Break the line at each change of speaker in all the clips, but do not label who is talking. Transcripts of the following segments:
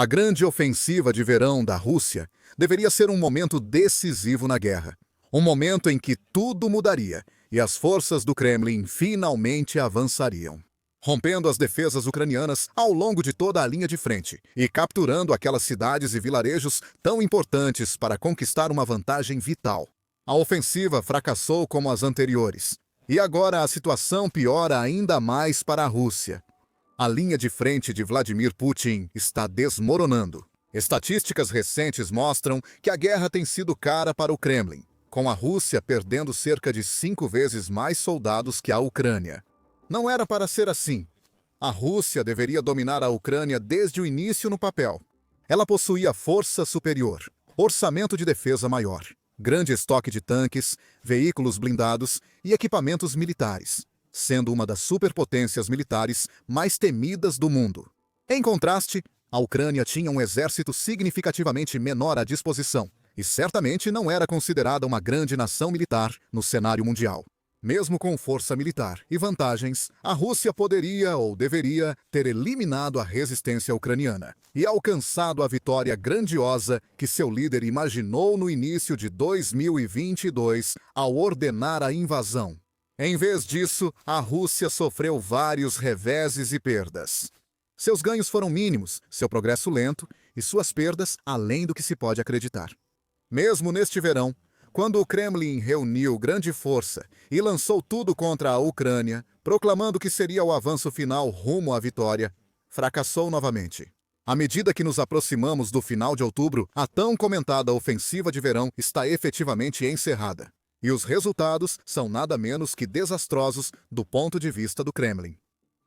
A grande ofensiva de verão da Rússia deveria ser um momento decisivo na guerra. Um momento em que tudo mudaria e as forças do Kremlin finalmente avançariam, rompendo as defesas ucranianas ao longo de toda a linha de frente e capturando aquelas cidades e vilarejos tão importantes para conquistar uma vantagem vital. A ofensiva fracassou como as anteriores, e agora a situação piora ainda mais para a Rússia. A linha de frente de Vladimir Putin está desmoronando. Estatísticas recentes mostram que a guerra tem sido cara para o Kremlin, com a Rússia perdendo cerca de 5 vezes mais soldados que a Ucrânia. Não era para ser assim. A Rússia deveria dominar a Ucrânia desde o início no papel. Ela possuía força superior, orçamento de defesa maior, grande estoque de tanques, veículos blindados e equipamentos militares, sendo uma das superpotências militares mais temidas do mundo. Em contraste, a Ucrânia tinha um exército significativamente menor à disposição e certamente não era considerada uma grande nação militar no cenário mundial. Mesmo com força militar e vantagens, a Rússia poderia ou deveria ter eliminado a resistência ucraniana e alcançado a vitória grandiosa que seu líder imaginou no início de 2022 ao ordenar a invasão. Em vez disso, a Rússia sofreu vários reveses e perdas. Seus ganhos foram mínimos, seu progresso lento e suas perdas além do que se pode acreditar. Mesmo neste verão, quando o Kremlin reuniu grande força e lançou tudo contra a Ucrânia, proclamando que seria o avanço final rumo à vitória, fracassou novamente. À medida que nos aproximamos do final de outubro, a tão comentada ofensiva de verão está efetivamente encerrada. E os resultados são nada menos que desastrosos do ponto de vista do Kremlin.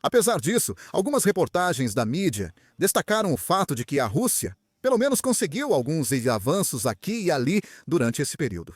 Apesar disso, algumas reportagens da mídia destacaram o fato de que a Rússia, pelo menos, conseguiu alguns avanços aqui e ali durante esse período.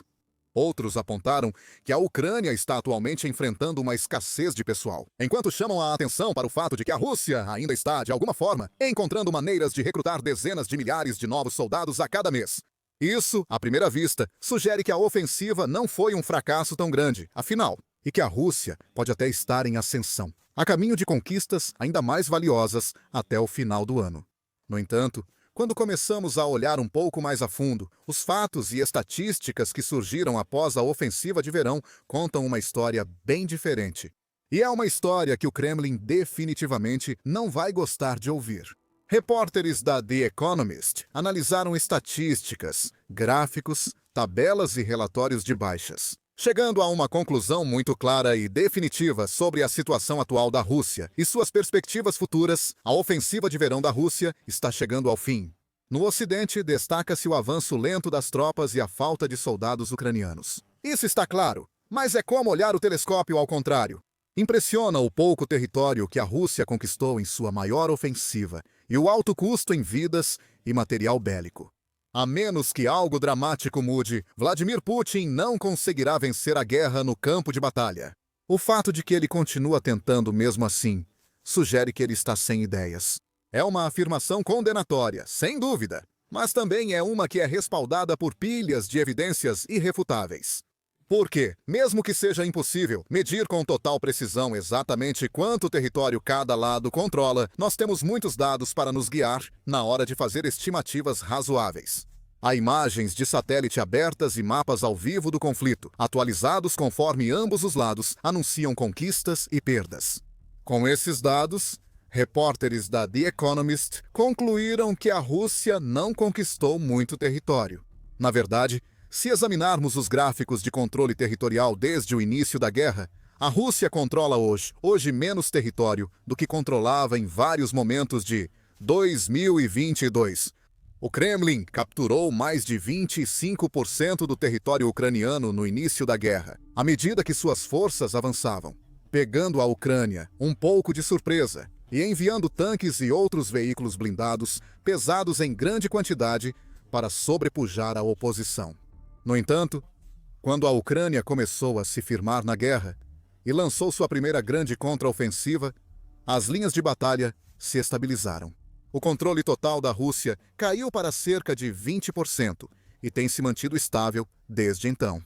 Outros apontaram que a Ucrânia está atualmente enfrentando uma escassez de pessoal, enquanto chamam a atenção para o fato de que a Rússia ainda está, de alguma forma, encontrando maneiras de recrutar dezenas de milhares de novos soldados a cada mês. Isso, à primeira vista, sugere que a ofensiva não foi um fracasso tão grande, afinal, e que a Rússia pode até estar em ascensão, a caminho de conquistas ainda mais valiosas até o final do ano. No entanto, quando começamos a olhar um pouco mais a fundo, os fatos e estatísticas que surgiram após a ofensiva de verão contam uma história bem diferente. E é uma história que o Kremlin definitivamente não vai gostar de ouvir. Repórteres da The Economist analisaram estatísticas, gráficos, tabelas e relatórios de baixas, chegando a uma conclusão muito clara e definitiva sobre a situação atual da Rússia e suas perspectivas futuras. A ofensiva de verão da Rússia está chegando ao fim. No Ocidente, destaca-se o avanço lento das tropas e a falta de soldados ucranianos. Isso está claro, mas é como olhar o telescópio ao contrário. Impressiona o pouco território que a Rússia conquistou em sua maior ofensiva e o alto custo em vidas e material bélico. A menos que algo dramático mude, Vladimir Putin não conseguirá vencer a guerra no campo de batalha. O fato de que ele continua tentando mesmo assim sugere que ele está sem ideias. É uma afirmação condenatória, sem dúvida, mas também é uma que é respaldada por pilhas de evidências irrefutáveis. Porque, mesmo que seja impossível medir com total precisão exatamente quanto território cada lado controla, nós temos muitos dados para nos guiar na hora de fazer estimativas razoáveis. Há imagens de satélite abertas e mapas ao vivo do conflito, atualizados conforme ambos os lados anunciam conquistas e perdas. Com esses dados, repórteres da The Economist concluíram que a Rússia não conquistou muito território. Na verdade, se examinarmos os gráficos de controle territorial desde o início da guerra, a Rússia controla hoje menos território do que controlava em vários momentos de 2022. O Kremlin capturou mais de 25% do território ucraniano no início da guerra, à medida que suas forças avançavam, pegando a Ucrânia um pouco de surpresa e enviando tanques e outros veículos blindados pesados em grande quantidade para sobrepujar a oposição. No entanto, quando a Ucrânia começou a se firmar na guerra e lançou sua primeira grande contraofensiva, as linhas de batalha se estabilizaram. O controle total da Rússia caiu para cerca de 20% e tem se mantido estável desde então.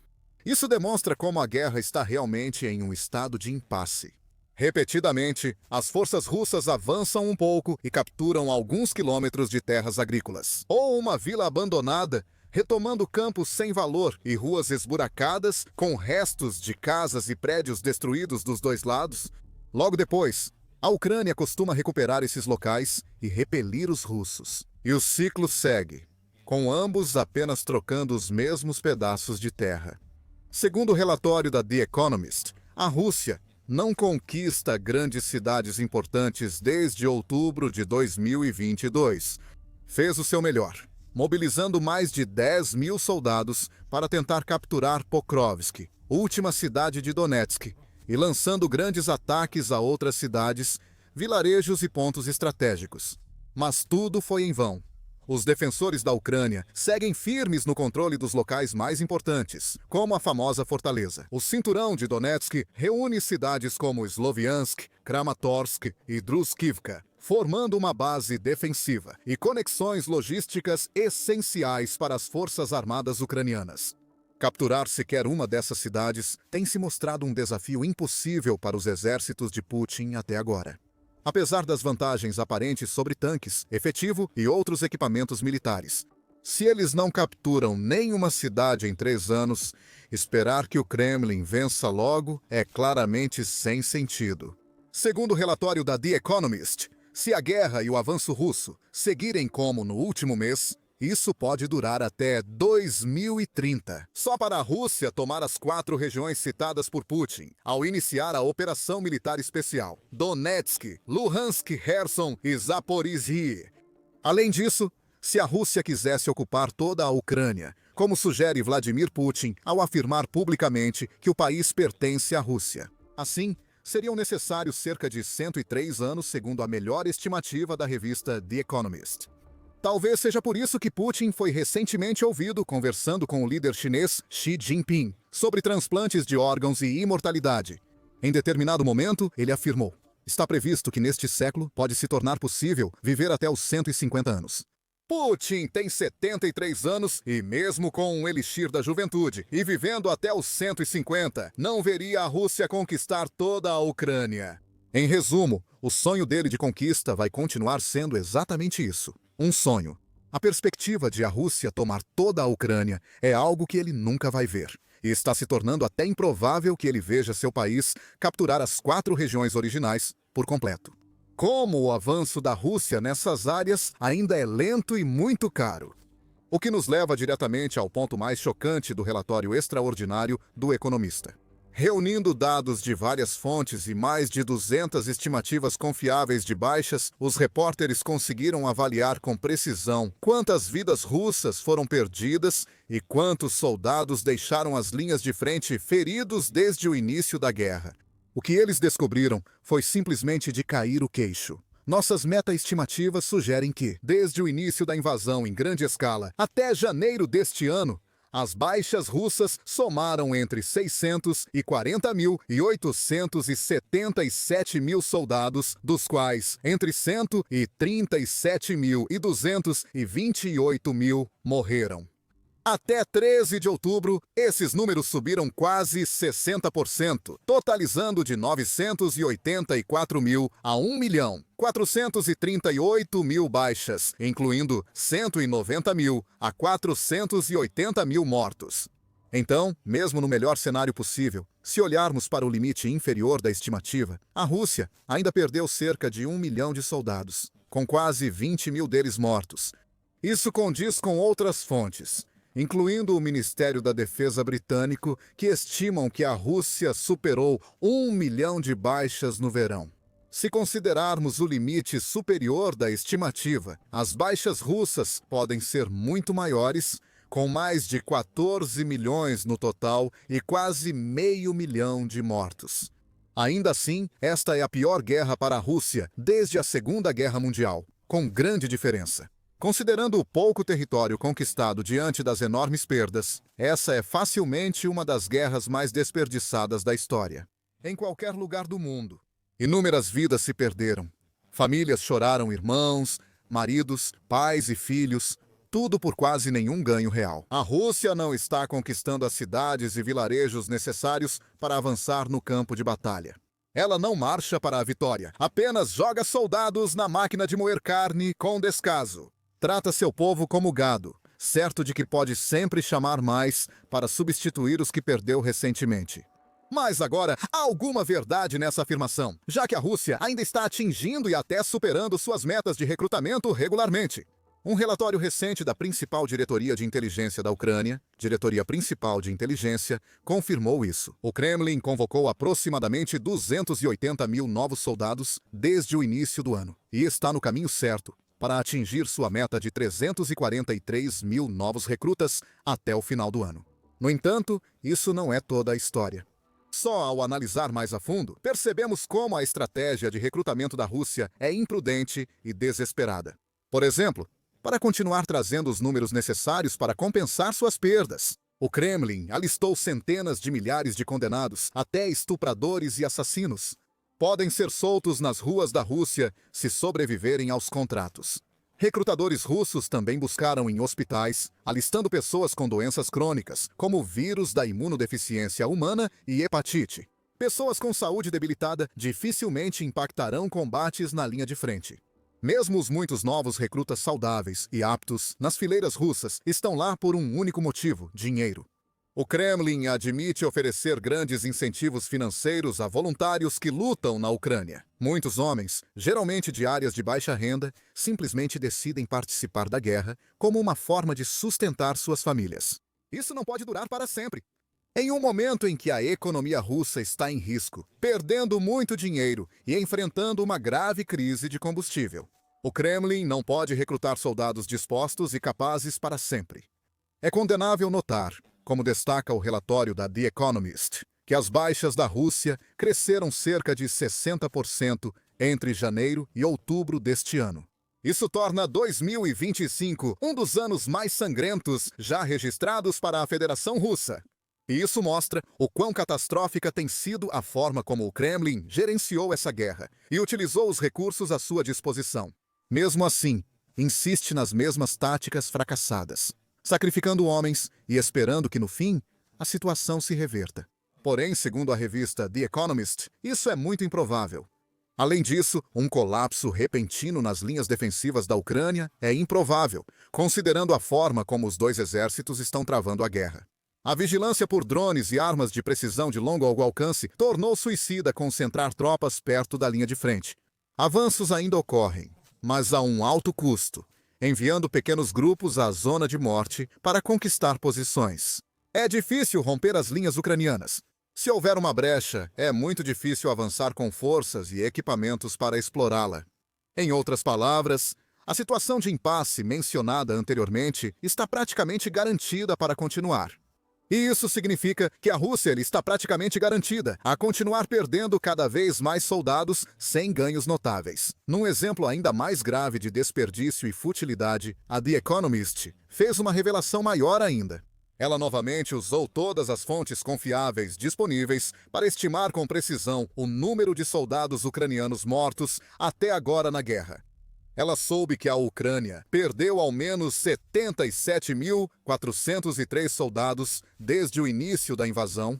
Isso demonstra como a guerra está realmente em um estado de impasse. Repetidamente, as forças russas avançam um pouco e capturam alguns quilômetros de terras agrícolas. Ou uma vila abandonada, retomando campos sem valor e ruas esburacadas, com restos de casas e prédios destruídos dos dois lados. Logo depois, a Ucrânia costuma recuperar esses locais e repelir os russos. E o ciclo segue, com ambos apenas trocando os mesmos pedaços de terra. Segundo o relatório da The Economist, a Rússia não conquista grandes cidades importantes desde outubro de 2022. Fez o seu melhor, mobilizando mais de 10 mil soldados para tentar capturar Pokrovsk, última cidade de Donetsk, e lançando grandes ataques a outras cidades, vilarejos e pontos estratégicos. Mas tudo foi em vão. Os defensores da Ucrânia seguem firmes no controle dos locais mais importantes, como a famosa fortaleza. O cinturão de Donetsk reúne cidades como Sloviansk, Kramatorsk e Druskivka, formando uma base defensiva e conexões logísticas essenciais para as forças armadas ucranianas. Capturar sequer uma dessas cidades tem se mostrado um desafio impossível para os exércitos de Putin até agora. Apesar das vantagens aparentes sobre tanques, efetivo e outros equipamentos militares. Se eles não capturam nenhuma cidade em 3 anos, esperar que o Kremlin vença logo é claramente sem sentido. Segundo o relatório da The Economist, se a guerra e o avanço russo seguirem como no último mês, isso pode durar até 2030. Só para a Rússia tomar as 4 regiões citadas por Putin, ao iniciar a operação militar especial: Donetsk, Luhansk, Kherson e Zaporizhzhia. Além disso, se a Rússia quisesse ocupar toda a Ucrânia, como sugere Vladimir Putin ao afirmar publicamente que o país pertence à Rússia. Assim, seriam necessários cerca de 103 anos, segundo a melhor estimativa da revista The Economist. Talvez seja por isso que Putin foi recentemente ouvido conversando com o líder chinês Xi Jinping sobre transplantes de órgãos e imortalidade. Em determinado momento, ele afirmou: está previsto que neste século pode se tornar possível viver até os 150 anos. Putin tem 73 anos e mesmo com um elixir da juventude e vivendo até os 150, não veria a Rússia conquistar toda a Ucrânia. Em resumo, o sonho dele de conquista vai continuar sendo exatamente isso. Um sonho. A perspectiva de a Rússia tomar toda a Ucrânia é algo que ele nunca vai ver. E está se tornando até improvável que ele veja seu país capturar as 4 regiões originais por completo. Como o avanço da Rússia nessas áreas ainda é lento e muito caro. O que nos leva diretamente ao ponto mais chocante do relatório extraordinário do economista. Reunindo dados de várias fontes e mais de 200 estimativas confiáveis de baixas, os repórteres conseguiram avaliar com precisão quantas vidas russas foram perdidas e quantos soldados deixaram as linhas de frente feridos desde o início da guerra. O que eles descobriram foi simplesmente de cair o queixo. Nossas meta-estimativas sugerem que, desde o início da invasão em grande escala até janeiro deste ano, as baixas russas somaram entre 640 mil e 877 mil soldados, dos quais entre 137 mil e 228 mil morreram. Até 13 de outubro, esses números subiram quase 60%, totalizando de 984 mil a 1.438 mil baixas, incluindo 190 mil a 480 mil mortos. Então, mesmo no melhor cenário possível, se olharmos para o limite inferior da estimativa, a Rússia ainda perdeu cerca de 1 milhão de soldados, com quase 20 mil deles mortos. Isso condiz com outras fontes, incluindo o Ministério da Defesa britânico, que estimam que a Rússia superou 1 milhão de baixas no verão. Se considerarmos o limite superior da estimativa, as baixas russas podem ser muito maiores, com mais de 14 milhões no total e quase meio milhão de mortos. Ainda assim, esta é a pior guerra para a Rússia desde a Segunda Guerra Mundial, com grande diferença. Considerando o pouco território conquistado diante das enormes perdas, essa é facilmente uma das guerras mais desperdiçadas da história. Em qualquer lugar do mundo, inúmeras vidas se perderam. Famílias choraram irmãos, maridos, pais e filhos, tudo por quase nenhum ganho real. A Rússia não está conquistando as cidades e vilarejos necessários para avançar no campo de batalha. Ela não marcha para a vitória, apenas joga soldados na máquina de moer carne com descaso. Trata seu povo como gado, certo de que pode sempre chamar mais para substituir os que perdeu recentemente. Mas agora, há alguma verdade nessa afirmação, já que a Rússia ainda está atingindo e até superando suas metas de recrutamento regularmente. Um relatório recente da principal diretoria de inteligência da Ucrânia, Diretoria Principal de Inteligência, confirmou isso. O Kremlin convocou aproximadamente 280 mil novos soldados desde o início do ano e está no caminho certo para atingir sua meta de 343 mil novos recrutas até o final do ano. No entanto, isso não é toda a história. Só ao analisar mais a fundo, percebemos como a estratégia de recrutamento da Rússia é imprudente e desesperada. Por exemplo, para continuar trazendo os números necessários para compensar suas perdas, o Kremlin alistou centenas de milhares de condenados, até estupradores e assassinos. Podem ser soltos nas ruas da Rússia se sobreviverem aos contratos. Recrutadores russos também buscaram em hospitais, alistando pessoas com doenças crônicas, como o vírus da imunodeficiência humana e hepatite. Pessoas com saúde debilitada dificilmente impactarão combates na linha de frente. Mesmo os muitos novos recrutas saudáveis e aptos nas fileiras russas estão lá por um único motivo: dinheiro. O Kremlin admite oferecer grandes incentivos financeiros a voluntários que lutam na Ucrânia. Muitos homens, geralmente de áreas de baixa renda, simplesmente decidem participar da guerra como uma forma de sustentar suas famílias. Isso não pode durar para sempre. Em um momento em que a economia russa está em risco, perdendo muito dinheiro e enfrentando uma grave crise de combustível, o Kremlin não pode recrutar soldados dispostos e capazes para sempre. É condenável notar, como destaca o relatório da The Economist, que as baixas da Rússia cresceram cerca de 60% entre janeiro e outubro deste ano. Isso torna 2025 um dos anos mais sangrentos já registrados para a Federação Russa. E isso mostra o quão catastrófica tem sido a forma como o Kremlin gerenciou essa guerra e utilizou os recursos à sua disposição. Mesmo assim, insiste nas mesmas táticas fracassadas, sacrificando homens e esperando que, no fim, a situação se reverta. Porém, segundo a revista The Economist, isso é muito improvável. Além disso, um colapso repentino nas linhas defensivas da Ucrânia é improvável, considerando a forma como os dois exércitos estão travando a guerra. A vigilância por drones e armas de precisão de longo alcance tornou suicida concentrar tropas perto da linha de frente. Avanços ainda ocorrem, mas a um alto custo, enviando pequenos grupos à zona de morte para conquistar posições. É difícil romper as linhas ucranianas. Se houver uma brecha, é muito difícil avançar com forças e equipamentos para explorá-la. Em outras palavras, a situação de impasse mencionada anteriormente está praticamente garantida para continuar. E isso significa que a Rússia está praticamente garantida a continuar perdendo cada vez mais soldados sem ganhos notáveis. Num exemplo ainda mais grave de desperdício e futilidade, a The Economist fez uma revelação maior ainda. Ela novamente usou todas as fontes confiáveis disponíveis para estimar com precisão o número de soldados ucranianos mortos até agora na guerra. Ela soube que a Ucrânia perdeu ao menos 77.403 soldados desde o início da invasão,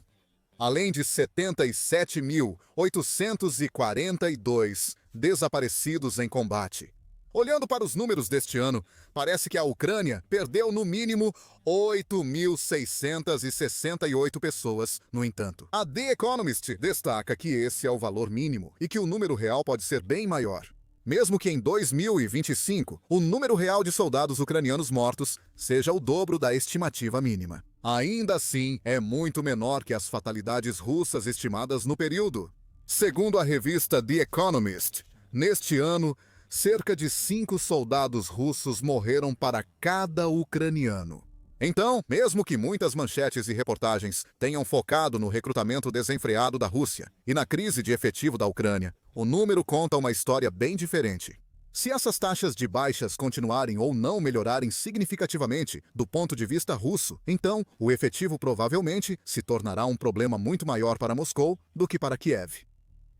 além de 77.842 desaparecidos em combate. Olhando para os números deste ano, parece que a Ucrânia perdeu no mínimo 8.668 pessoas, no entanto. A The Economist destaca que esse é o valor mínimo e que o número real pode ser bem maior. Mesmo que em 2025 o número real de soldados ucranianos mortos seja o dobro da estimativa mínima. Ainda assim, é muito menor que as fatalidades russas estimadas no período. Segundo a revista The Economist, neste ano, cerca de 5 soldados russos morreram para cada ucraniano. Então, mesmo que muitas manchetes e reportagens tenham focado no recrutamento desenfreado da Rússia e na crise de efetivo da Ucrânia, o número conta uma história bem diferente. Se essas taxas de baixas continuarem ou não melhorarem significativamente do ponto de vista russo, então o efetivo provavelmente se tornará um problema muito maior para Moscou do que para Kiev.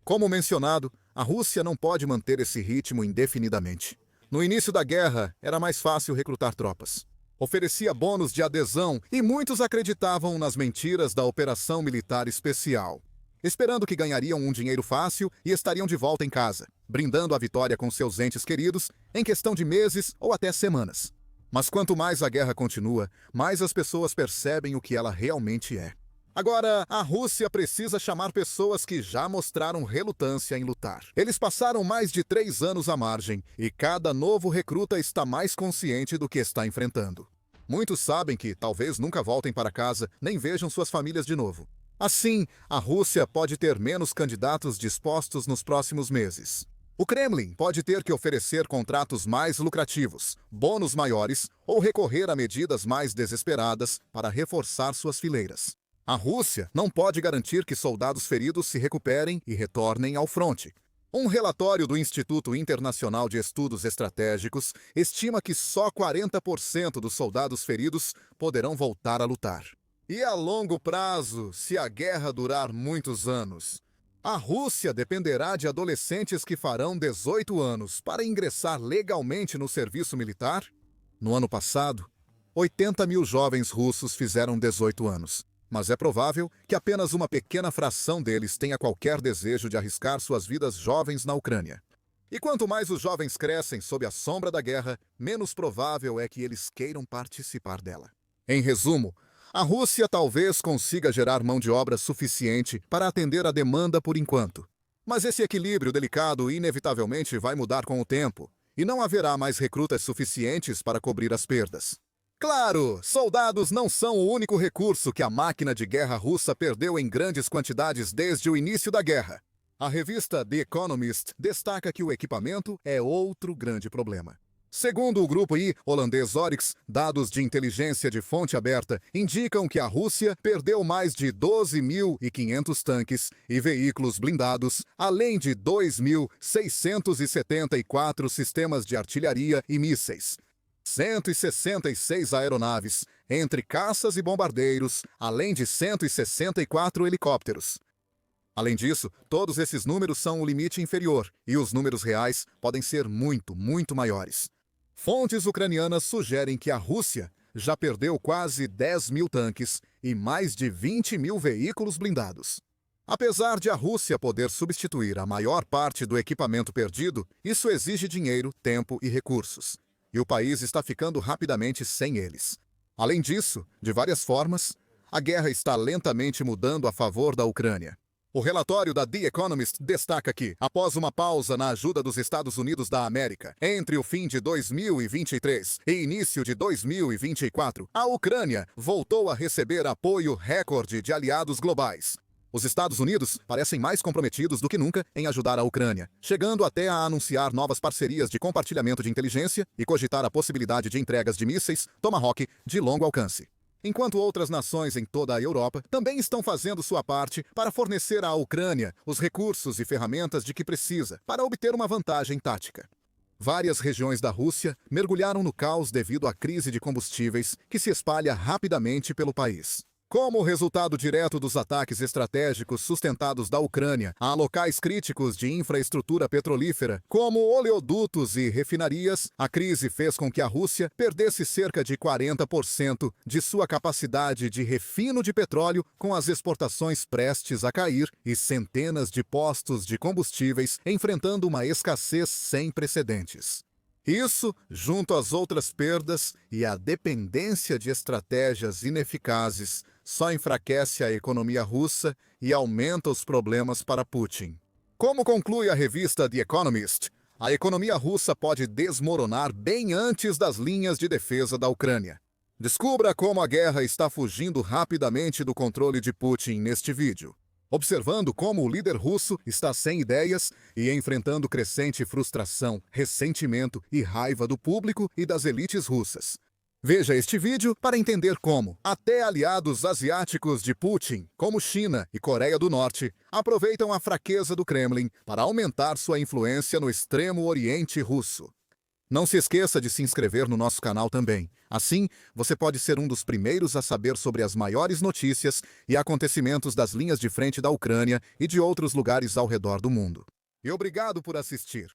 Como mencionado, a Rússia não pode manter esse ritmo indefinidamente. No início da guerra, era mais fácil recrutar tropas. Oferecia bônus de adesão e muitos acreditavam nas mentiras da operação militar especial. esperando que ganhariam um dinheiro fácil e estariam de volta em casa, brindando a vitória com seus entes queridos em questão de meses ou até semanas. Mas quanto mais a guerra continua, mais as pessoas percebem o que ela realmente é. Agora, a Rússia precisa chamar pessoas que já mostraram relutância em lutar. Eles passaram mais de 3 anos à margem e cada novo recruta está mais consciente do que está enfrentando. Muitos sabem que talvez nunca voltem para casa nem vejam suas famílias de novo. Assim, a Rússia pode ter menos candidatos dispostos nos próximos meses. O Kremlin pode ter que oferecer contratos mais lucrativos, bônus maiores ou recorrer a medidas mais desesperadas para reforçar suas fileiras. A Rússia não pode garantir que soldados feridos se recuperem e retornem ao fronte. Um relatório do Instituto Internacional de Estudos Estratégicos estima que só 40% dos soldados feridos poderão voltar a lutar. E a longo prazo, se a guerra durar muitos anos? A Rússia dependerá de adolescentes que farão 18 anos para ingressar legalmente no serviço militar? No ano passado, 80 mil jovens russos fizeram 18 anos. Mas é provável que apenas uma pequena fração deles tenha qualquer desejo de arriscar suas vidas jovens na Ucrânia. E quanto mais os jovens crescem sob a sombra da guerra, menos provável é que eles queiram participar dela. Em resumo, a Rússia talvez consiga gerar mão de obra suficiente para atender a demanda por enquanto. Mas esse equilíbrio delicado inevitavelmente vai mudar com o tempo, e não haverá mais recrutas suficientes para cobrir as perdas. Claro, soldados não são o único recurso que a máquina de guerra russa perdeu em grandes quantidades desde o início da guerra. A revista The Economist destaca que o equipamento é outro grande problema. Segundo o grupo holandês Oryx, dados de inteligência de fonte aberta indicam que a Rússia perdeu mais de 12.500 tanques e veículos blindados, além de 2.674 sistemas de artilharia e mísseis. 166 aeronaves, entre caças e bombardeiros, além de 164 helicópteros. Além disso, todos esses números são o limite inferior, e os números reais podem ser muito, muito maiores. Fontes ucranianas sugerem que a Rússia já perdeu quase 10 mil tanques e mais de 20 mil veículos blindados. Apesar de a Rússia poder substituir a maior parte do equipamento perdido, isso exige dinheiro, tempo e recursos. E o país está ficando rapidamente sem eles. Além disso, de várias formas, a guerra está lentamente mudando a favor da Ucrânia. O relatório da The Economist destaca que, após uma pausa na ajuda dos Estados Unidos da América entre o fim de 2023 e início de 2024, a Ucrânia voltou a receber apoio recorde de aliados globais. Os Estados Unidos parecem mais comprometidos do que nunca em ajudar a Ucrânia, chegando até a anunciar novas parcerias de compartilhamento de inteligência e cogitar a possibilidade de entregas de mísseis Tomahawk de longo alcance. Enquanto outras nações em toda a Europa também estão fazendo sua parte para fornecer à Ucrânia os recursos e ferramentas de que precisa para obter uma vantagem tática. Várias regiões da Rússia mergulharam no caos devido à crise de combustíveis que se espalha rapidamente pelo país. Como resultado direto dos ataques estratégicos sustentados da Ucrânia a locais críticos de infraestrutura petrolífera, como oleodutos e refinarias, a crise fez com que a Rússia perdesse cerca de 40% de sua capacidade de refino de petróleo, com as exportações prestes a cair e centenas de postos de combustíveis enfrentando uma escassez sem precedentes. Isso, junto às outras perdas e à dependência de estratégias ineficazes, só enfraquece a economia russa e aumenta os problemas para Putin. Como conclui a revista The Economist, a economia russa pode desmoronar bem antes das linhas de defesa da Ucrânia. Descubra como a guerra está fugindo rapidamente do controle de Putin neste vídeo, observando como o líder russo está sem ideias e enfrentando crescente frustração, ressentimento e raiva do público e das elites russas. Veja este vídeo para entender como até aliados asiáticos de Putin, como China e Coreia do Norte, aproveitam a fraqueza do Kremlin para aumentar sua influência no extremo oriente russo. Não se esqueça de se inscrever no nosso canal também. Assim, você pode ser um dos primeiros a saber sobre as maiores notícias e acontecimentos das linhas de frente da Ucrânia e de outros lugares ao redor do mundo. E obrigado por assistir.